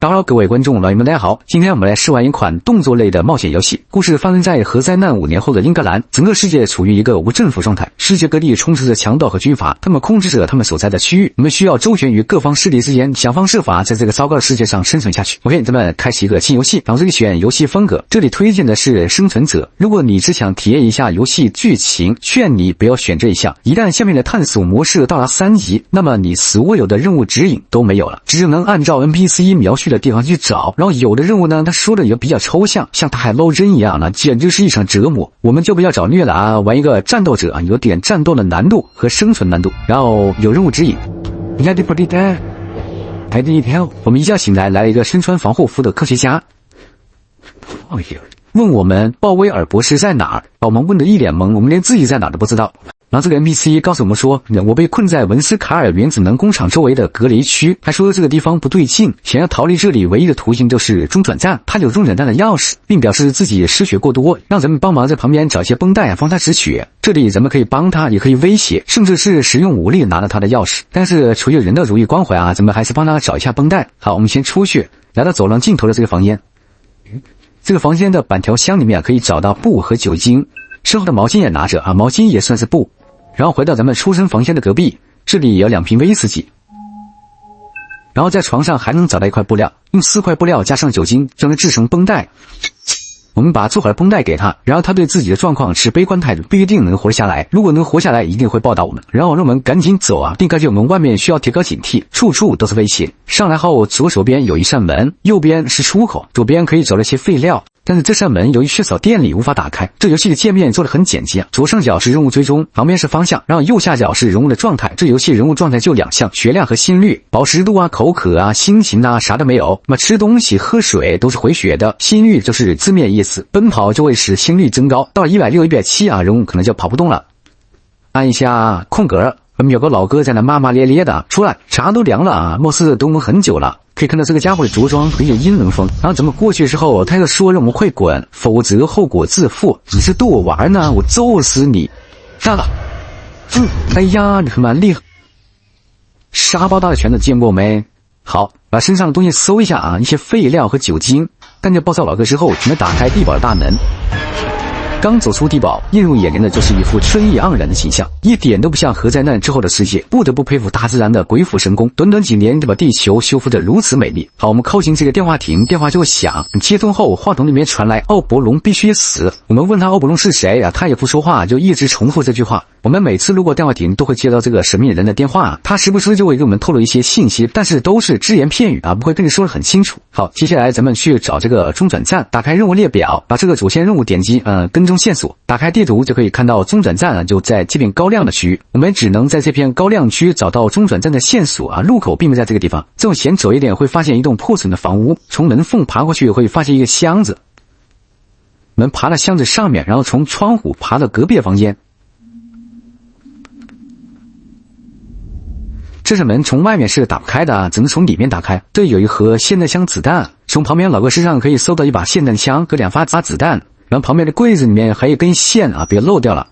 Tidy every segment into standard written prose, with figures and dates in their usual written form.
打扰各位观众，老爷们大家好，今天我们来试玩一款动作类的冒险游戏。故事发生在核灾难5年后的英格兰，整个世界处于一个无政府状态，世界各地充斥着强盗和军阀，他们控制着他们所在的区域。我们需要周旋于各方势力之间，想方设法在这个糟糕的世界上生存下去。OK， 咱们开始一个新游戏，然后这里选游戏风格，这里推荐的是生存者。如果你只想体验一下游戏剧情，劝你不要选这一项。一旦下面的探索模式到达3级，那么你所有的任务指引都没有了，只能按照 NPC 描述的地方去找，然后有的任务呢，他说的也比较抽象，像大海捞针一样呢，简直是一场折磨。我们就不要找虐了啊，玩一个战斗者啊，有点战斗的难度和生存难度，然后有任务指引。还第一条，我们一觉醒来，来了一个身穿防护服的科学家，问我们鲍威尔博士在哪儿，把我们问得一脸懵，我们连自己在哪儿都不知道。然后这个 NPC 告诉我们说，我被困在文斯卡尔原子能工厂周围的隔离区，还说这个地方不对劲，想要逃离这里唯一的途径就是中转站，他有中转站的钥匙，并表示自己失血过多，让咱们帮忙在旁边找一些绷带帮他止血。这里咱们可以帮他，也可以威胁，甚至是使用武力拿了他的钥匙，但是出于人道主义关怀啊，咱们还是帮他找一下绷带。好，我们先出去，来到走廊尽头的这个房间。这个房间的板条箱里面可以找到布和酒精，身后的毛巾也拿着啊，毛巾也算是布。然后回到咱们出生房间的隔壁，这里有2瓶威士忌。然后在床上还能找到一块布料，用4块布料加上酒精将它制成绷带。我们把做好的绷带给他，然后他对自己的状况持悲观态度，不一定能活下来。如果能活下来，一定会报答我们。然后让我们赶紧走啊，并告诫我们外面需要提高警惕，处处都是危险。上来后，左手边有一扇门，右边是出口，左边可以找到一些废料。但是这扇门由于缺少电力无法打开。这游戏的界面做得很简洁，左上角是任务追踪，旁边是方向，然后右下角是人物的状态。这游戏人物状态就2项，血量和心率，饱食度啊、口渴啊、心情啊啥都没有。那么吃东西喝水都是回血的，心率就是字面意思，奔跑就会使心率增高，到了160、170啊，人物可能就跑不动了。按一下空格，我们有个老哥在那骂骂咧咧的，出来茶都凉了啊，貌似等我们很久了。可以看到这个家伙的着装很有阴冷风，然后咱们过去之后，他就说让我们快滚，否则后果自负。你是逗我玩呢？我揍死你！炸了！哎呀，你可蛮厉害！沙包大的拳头见过没？好，把身上的东西搜一下啊，一些废料和酒精。干掉暴躁老哥之后，准备打开地堡的大门。刚走出地堡，映入眼帘的就是一副春意盎然的形象，一点都不像核灾难之后的世界。不得不佩服大自然的鬼斧神工，短短几年就把地球修复得如此美丽。好，我们靠近这个电话亭，电话就会响。接通后，话筒里面传来奥伯龙必须死。我们问他奥伯龙是谁啊，他也不说话，就一直重复这句话。我们每次路过电话亭都会接到这个神秘人的电话，他时不时就会给我们透露一些信息，但是都是只言片语啊，不会跟你说得很清楚。好，接下来咱们去找这个中转站，打开任务列表，把这个主线任务点击跟踪线索，打开地图就可以看到中转站就在这片高亮的区域。我们只能在这片高亮区找到中转站的线索啊，路口并不在这个地方。再往前走一点会发现一栋破损的房屋，从门缝爬过去会发现一个箱子。我们爬到箱子上面，然后从窗户爬到隔壁的房间。这扇门从外面是打不开的啊，只能从里面打开。这有一盒霰弹枪子弹，从旁边老哥身上可以搜到一把霰弹枪和2发子弹。然后旁边的柜子里面还有根线啊，别漏掉了。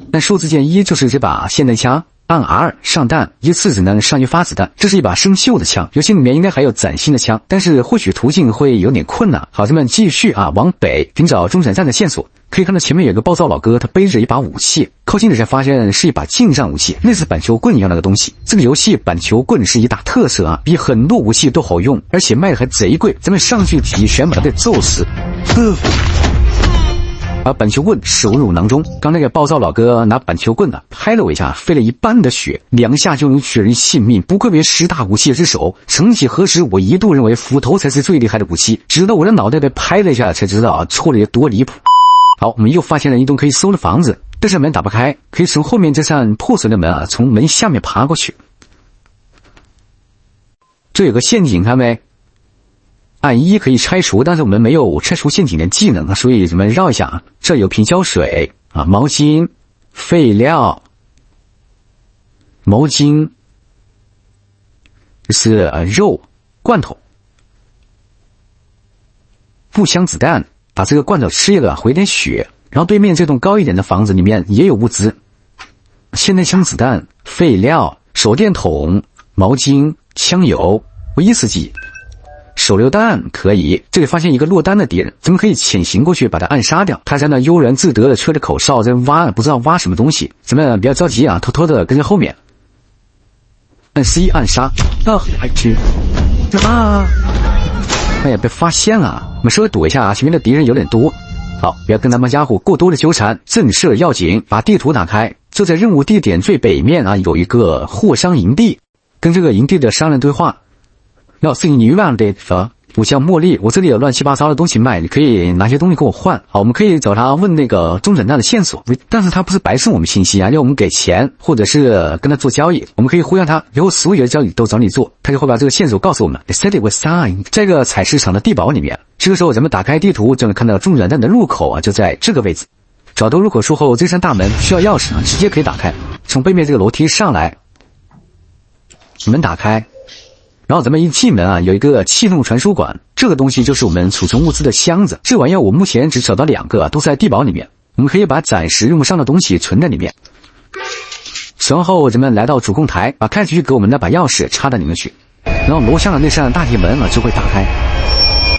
但数字键1就是这把霰弹枪，按 R 上弹，一次只能上1发子弹。这是一把生锈的枪，游戏里面应该还有崭新的枪，但是获取途径会有点困难。好，咱们继续啊，往北寻找中转站的线索。可以看到前面有个暴躁老哥，他背着一把武器，靠近了才发现是一把近战武器，类似板球棍一样那个东西。这个游戏板球棍是一大特色啊，比很多武器都好用，而且卖的还贼贵。咱们上去一拳把他给揍死。把板球棍收入囊中。刚那个暴躁老哥拿板球棍拍了我一下，飞了一半的血，2下就能取人性命，不愧为10大武器之首。曾几何时，我一度认为斧头才是最厉害的武器，直到我的脑袋被拍了一下，才知道错了有多离谱。好，我们又发现了一栋可以搜的房子，这扇门打不开，可以从后面这扇破损的门从门下面爬过去。这有个陷阱，看没？按1可以拆除，但是我们没有拆除陷阱的技能，所以咱们绕一下啊。这有瓶胶水啊，毛巾、废料、毛巾，这是肉罐头、步枪子弹。把这个罐头吃一个，回点血。然后对面这栋高一点的房子里面也有物资，霰弹枪子弹、废料、手电筒、毛巾、枪油、威士忌。手榴弹可以，这里发现一个落单的敌人，咱们可以潜行过去把他暗杀掉。他在那悠然自得的吹着口哨在挖，不知道挖什么东西。咱们不要着急啊，偷偷的跟在后面。按 C 暗杀。还去啊！哎呀，被发现了！我们稍微躲一下啊，前面的敌人有点多。好，不要跟他们家伙过多的纠缠，震慑要紧。把地图打开，就在任务地点最北面啊，有一个货商营地，跟这个营地的商人对话。要信你万的我叫茉莉，我这里有乱七八糟的东西卖，你可以拿些东西跟我换。好，我们可以找他问那个中转站的线索，但是他不是白送我们信息啊，要我们给钱或者是跟他做交易。我们可以忽悠他，以后所有的交易都找你做，他就会把这个线索告诉我们。The city was signed， 在这个采市场的地堡里面。这个时候咱们打开地图，就能看到中转站的入口啊，就在这个位置。找到入口处后，这扇大门需要钥匙啊，直接可以打开。从背面这个楼梯上来，门打开。然后咱们一进门啊，有一个气动传输管，这个东西就是我们储存物资的箱子。这玩意儿我目前只找到2个，都在地堡里面。我们可以把暂时用不上的东西存在里面。随后咱们来到主控台，把开局给我们那把钥匙插到里面去，然后楼上的那扇大铁门啊就会打开。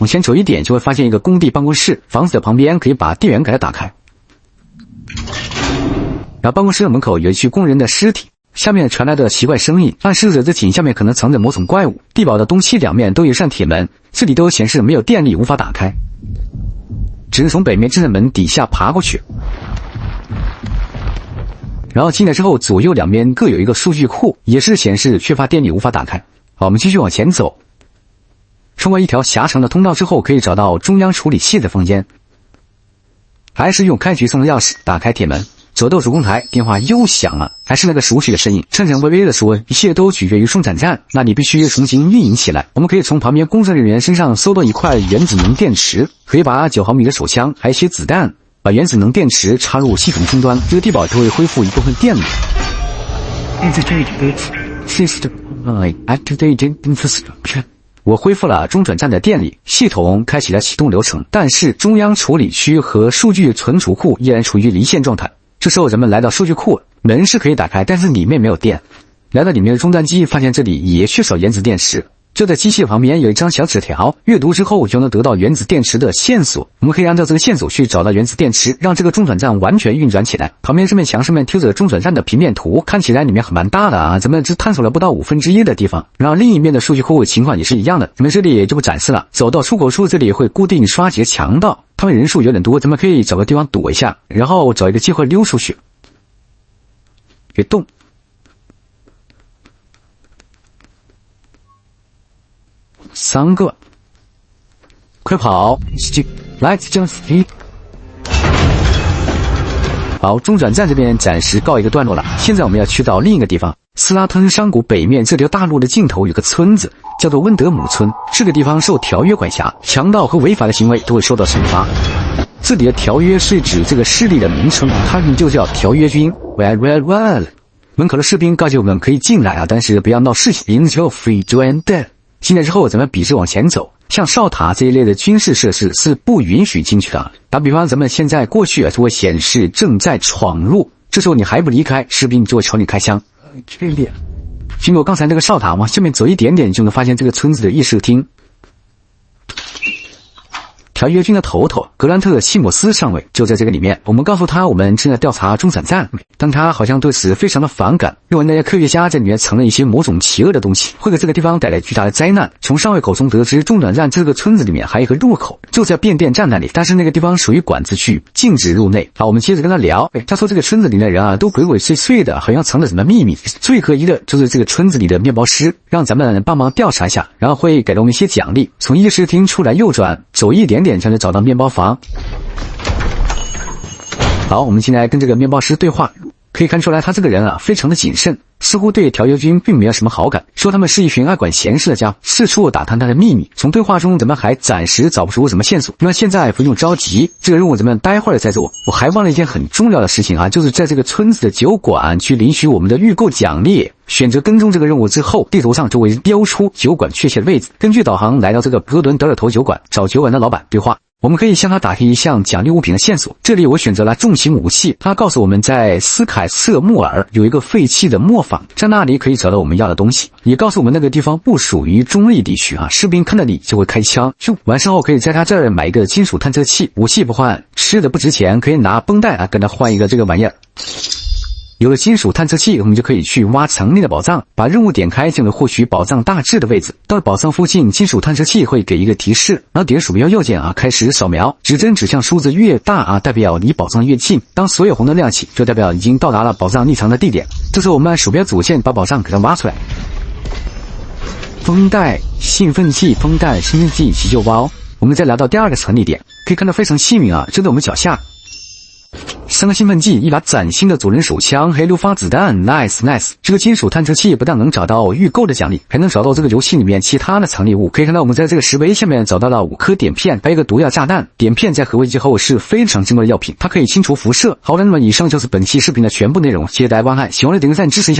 往前走一点就会发现一个工地办公室，房子的旁边可以把电源给它打开。然后办公室的门口有一具工人的尸体。下面传来的奇怪声音，暗示着这井下面可能藏着某种怪物。地堡的东西两面都有一扇铁门，这里都显示没有电力，无法打开，只能从北面这扇门底下爬过去。然后进来之后，左右两边各有一个数据库，也是显示缺乏电力，无法打开。好，我们继续往前走，穿过一条狭长的通道之后，可以找到中央处理器的房间，还是用开局送的钥匙打开铁门。走到主控台，电话又响了，还是那个熟悉的声音，颤颤巍巍地说：“一切都取决于生产站，那你必须重新运营起来。”我们可以从旁边工作人员身上搜到一块原子能电池，可以把9毫米的手枪，还有一些子弹，把原子能电池插入系统终端，这个地堡就会恢复一部分电力。我恢复了中转站的电力，系统开启了启动流程，但是中央处理区和数据存储库依然处于离线状态。这时候咱们来到数据库，门是可以打开，但是里面没有电。来到里面的终端机，发现这里也缺少原子电池。就在机器旁边有一张小纸条，阅读之后就能得到原子电池的线索。我们可以按照这个线索去找到原子电池，让这个中转站完全运转起来。旁边这面墙上面贴着中转站的平面图，看起来里面还蛮大的啊，咱们只探索了不到1/5的地方。然后另一面的数据库情况也是一样的，咱们这里也就不展示了。走到出口处，这里会固定刷几个强盗，他们人数有点多，咱们可以找个地方躲一下，然后找一个机会溜出去。别动。3个，快跑！来，这样飞。好，中转站这边暂时告一个段落了。现在我们要去到另一个地方，斯拉吞山谷北面这条大路的尽头有个村子，叫做温德姆村。这个地方受条约管辖，强盗和违法的行为都会受到惩罚。这里的条约是指这个势力的名称，他们就叫条约军。Well， 门口的士兵告诫我们可以进来啊，但是不要闹事情。Until free to end。进来之后，咱们笔直往前走。像哨塔这一类的军事设施是不允许进去的。打比方，咱们现在过去就会显示正在闯入，这时候你还不离开，士兵就会朝你开枪。这里，经过刚才那个哨塔往下面走一点点，就能发现这个村子的议事厅。条约军的头头格兰特·西姆斯上尉就在这个里面。我们告诉他我们正在调查中转站，但他好像对此非常的反感，认为那些科学家在里面藏了一些某种邪恶的东西，会给这个地方带来巨大的灾难。从上尉口中得知，中转站这个村子里面还有一个入口，就在变电站那里，但是那个地方属于管制区，禁止入内。好，我们接着跟他聊。他说这个村子里的人啊，都鬼鬼祟祟的，好像藏着什么秘密。最可疑的就是这个村子里的面包师，让咱们帮忙调查一下，然后会给了我们一些奖励。从议事厅出来右转，走一点点就能找到面包房。好，我们现在跟这个面包师对话，可以看出来他这个人啊非常的谨慎，似乎对条约军并没有什么好感，说他们是一群爱管闲事的家伙，四处打探他的秘密。从对话中咱们还暂时找不出什么线索，那么现在不用着急，这个任务咱们待会儿再做。我还忘了一件很重要的事情啊，就是在这个村子的酒馆去领取我们的预购奖励。选择跟踪这个任务之后，地图上就会标出酒馆确切的位置。根据导航来到这个格伦德尔头酒馆，找酒馆的老板对话。我们可以向他打开一项奖励物品的线索。这里我选择了重型武器，他告诉我们在斯凯瑟穆尔有一个废弃的磨坊，在那里可以找到我们要的东西，也告诉我们那个地方不属于中立地区啊，士兵看到你就会开枪。完事后可以在他这儿买一个金属探测器，武器不换，吃的不值钱，可以拿绷带啊跟他换一个这个玩意儿。有了金属探测器，我们就可以去挖层内的宝藏，把任务点开就能获取宝藏大致的位置。到宝藏附近，金属探测器会给一个提示，然后点鼠标右键啊，开始扫描，指针指向数字越大啊，代表离宝藏越近。当所有红灯亮起，就代表已经到达了宝藏匿藏的地点。这时候我们按鼠标左键把宝藏给它挖出来。绷带、兴奋剂、绷带、兴奋剂、急救包。我们再来到第二个层地点，可以看到非常幸运啊，就在我们脚下。3个兴奋剂，一把崭新的左轮手枪，还有6发子弹 ，nice。这个金属探测器不但能找到预购的奖励，还能找到这个游戏里面其他的藏匿物。可以看到我们在这个石碑下面找到了5颗碘片，还有一个毒药炸弹。碘片在核危机后是非常珍贵的药品，它可以清除辐射。好了，那么以上就是本期视频的全部内容，谢谢大家观看，喜欢的点个赞支持一下。